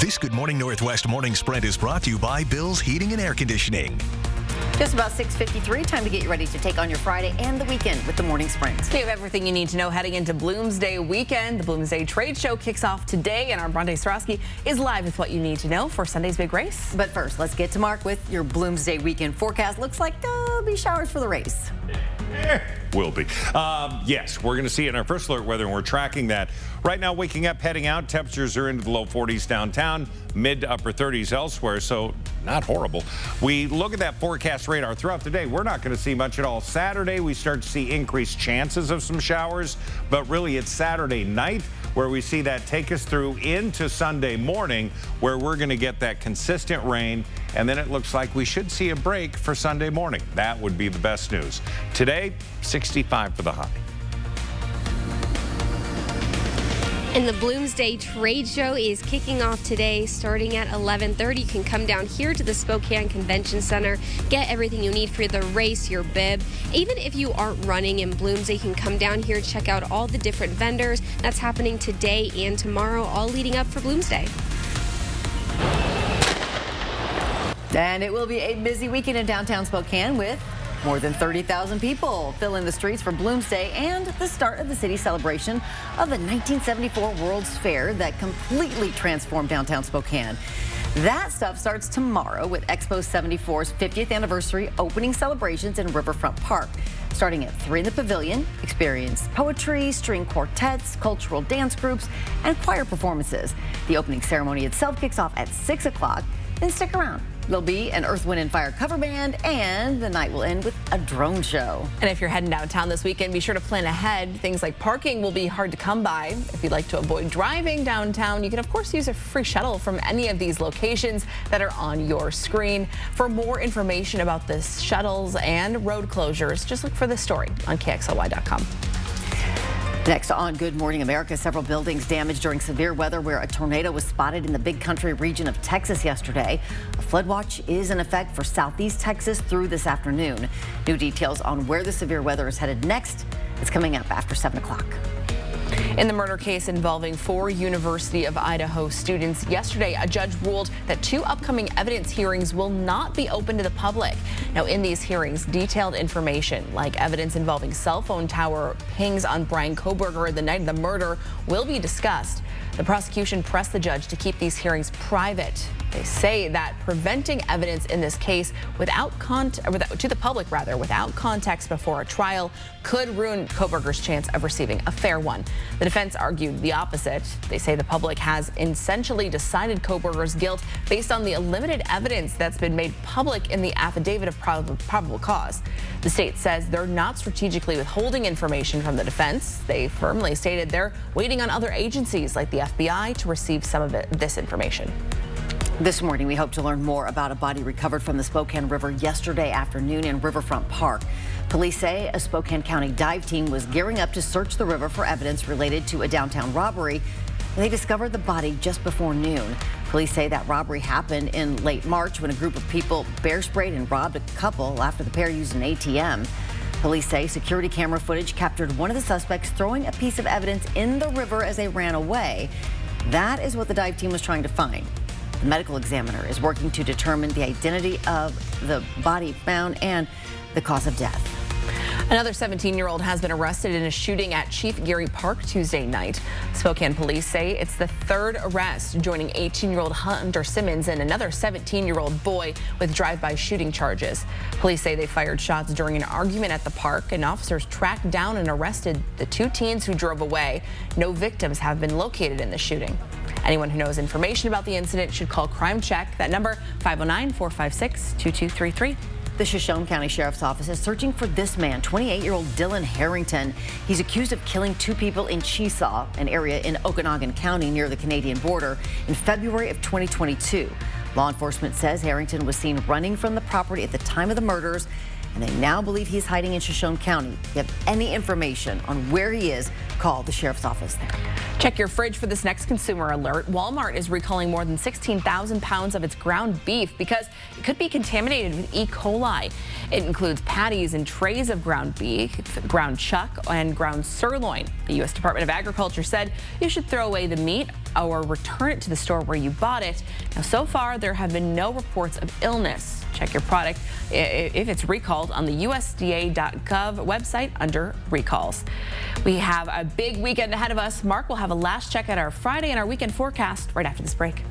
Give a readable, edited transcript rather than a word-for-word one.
This Good Morning Northwest morning sprint is brought to you by Bill's Heating and Air Conditioning. Just about 6:53, time to get you ready to take on your Friday and the weekend with the morning sprint. We have everything you need to know heading into Bloomsday weekend. The Bloomsday Trade Show kicks off today, and our Bronte Swarovski is live with what you need to know for Sunday's big race. But first, let's get to Mark with your Bloomsday weekend forecast. Looks like there'll be showers for the race. Will be. Yes, we're going to see it in our first alert weather, and we're tracking that. Right now, waking up, heading out, temperatures are into the low 40s downtown, mid to upper 30s elsewhere, so not horrible. We look at that forecast radar throughout the day. We're not going to see much at all. Saturday, we start to see increased chances of some showers, but really it's Saturday night where we see that take us through into Sunday morning, where we're going to get that consistent rain, and then it looks like we should see a break for Sunday morning. That would be the best news. Today, 65 for the high. And the Bloomsday Trade Show is kicking off today starting at 11:30. You can come down here to the Spokane Convention Center, get everything you need for the race, your bib. Even if you aren't running in Bloomsday, you can come down here, check out all the different vendors. That's happening today and tomorrow, all leading up for Bloomsday. And it will be a busy weekend in downtown Spokane with more than 30,000 people filling the streets for Bloomsday and the start of the city celebration of the 1974 World's Fair that completely transformed downtown Spokane. That stuff starts tomorrow with Expo 74's 50th anniversary opening celebrations in Riverfront Park. Starting at 3 in the pavilion, experience poetry, string quartets, cultural dance groups, and choir performances. The opening ceremony itself kicks off at 6 o'clock. Then stick around. There'll be an Earth, Wind & Fire cover band, and the night will end with a drone show. And if you're heading downtown this weekend, be sure to plan ahead. Things like parking will be hard to come by. If you'd like to avoid driving downtown, you can, of course, use a free shuttle from any of these locations that are on your screen. For more information about the shuttles and road closures, just look for this story on KXLY.com. Next on Good Morning America, several buildings damaged during severe weather where a tornado was spotted in the Big Country region of Texas yesterday. A flood watch is in effect for southeast Texas through this afternoon. New details on where the severe weather is headed next is coming up after 7 o'clock. In the murder case involving 4 University of Idaho students, yesterday a judge ruled that 2 upcoming evidence hearings will not be open to the public. Now, in these hearings, detailed information like evidence involving cell phone tower pings on Bryan Kohberger the night of the murder will be discussed. The prosecution pressed the judge to keep these hearings private. They say that preventing evidence in this case to the public without context before a trial could ruin Kohberger's chance of receiving a fair one. The defense argued the opposite. They say the public has essentially decided Kohberger's guilt based on the limited evidence that's been made public in the affidavit of probable cause. The state says they're not strategically withholding information from the defense. They firmly stated they're waiting on other agencies like the FBI to receive some of this information. This morning, we hope to learn more about a body recovered from the Spokane River yesterday afternoon in Riverfront Park. Police say a Spokane County dive team was gearing up to search the river for evidence related to a downtown robbery. They discovered the body just before noon. Police say that robbery happened in late March when a group of people bear sprayed and robbed a couple after the pair used an ATM. Police say security camera footage captured one of the suspects throwing a piece of evidence in the river as they ran away. That is what the dive team was trying to find. The medical examiner is working to determine the identity of the body found and the cause of death. Another 17-year-old has been arrested in a shooting at Chief Geary Park Tuesday night. Spokane police say it's the 3rd arrest, joining 18-year-old Hunter Simmons and another 17-year-old boy with drive-by shooting charges. Police say they fired shots during an argument at the park, and officers tracked down and arrested the 2 teens who drove away. No victims have been located in the shooting. Anyone who knows information about the incident should call Crime Check. That number, 509-456-2233. The Shoshone County Sheriff's Office is searching for this man, 28-year-old Dylan Harrington. He's accused of killing 2 people in Chesaw, an area in Okanogan County near the Canadian border, in February of 2022. Law enforcement says Harrington was seen running from the property at the time of the murders, and they now believe he's hiding in Shoshone County. If you have any information on where he is, call the sheriff's office there. Check your fridge for this next consumer alert. Walmart is recalling more than 16,000 pounds of its ground beef because it could be contaminated with E. coli. It includes patties and trays of ground beef, ground chuck, and ground sirloin. The U.S. Department of Agriculture said you should throw away the meat or return it to the store where you bought it. Now, so far, there have been no reports of illness. Check your product if it's recalled on the USDA.gov website under recalls. We have a big weekend ahead of us. Mark will have a last check at our Friday and our weekend forecast right after this break.